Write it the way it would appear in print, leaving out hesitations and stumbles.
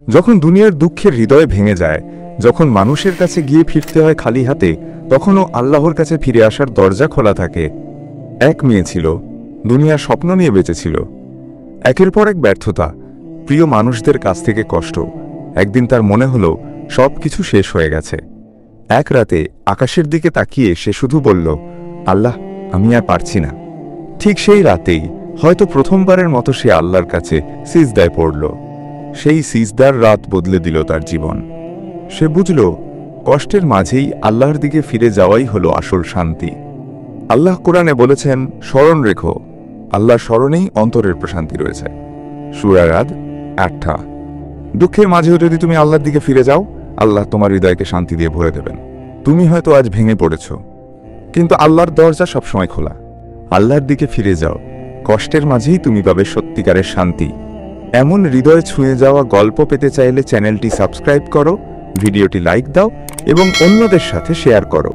যখন দুনিয়ার দুঃখের হৃদয় ভেঙে যায়, যখন মানুষের কাছে গিয়ে ফিরতে হয় খালি হাতে, তখনও আল্লাহর কাছে ফিরে আসার দরজা খোলা থাকে। এক মেয়ে ছিল, দুনিয়ার স্বপ্ন নিয়ে বেঁচেছিল। একের পর এক ব্যর্থতা, প্রিয় মানুষদের কাছ থেকে কষ্ট। একদিন তার মনে হলো সবকিছু শেষ হয়ে গেছে। এক রাতে আকাশের দিকে তাকিয়ে সে শুধু বলল, আল্লাহ, আমি আর পারছি না। ঠিক সেই রাতেই হয়তো প্রথমবারের মতো সে আল্লাহর কাছে সিজদায় পড়ল। সেই সিজদার রাত বদলে দিল তার জীবন। সে বুঝল, কষ্টের মাঝেই আল্লাহর দিকে ফিরে যাওয়াই হলো আসল শান্তি। আল্লাহ কোরআনে বলেছেন, স্মরণ রেখো, আল্লাহর স্মরণেই অন্তরের প্রশান্তি রয়েছে। সূরা রাদ 8। দুঃখের মাঝেও যদি তুমি আল্লাহর দিকে ফিরে যাও, আল্লাহ তোমার হৃদয়কে শান্তি দিয়ে ভরে দেবেন। তুমি হয়তো আজ ভেঙে পড়েছ, কিন্তু আল্লাহর দরজা সবসময় খোলা। আল্লাহর দিকে ফিরে যাও, কষ্টের মাঝেই তুমি পাবে সত্যিকারের শান্তি। এমন হৃদয় ছুঁয়ে যাওয়া গল্প পেতে চাইলে চ্যানেলটি সাবস্ক্রাইব করো, ভিডিওটি লাইক দাও এবং অন্যদের সাথে শেয়ার করো।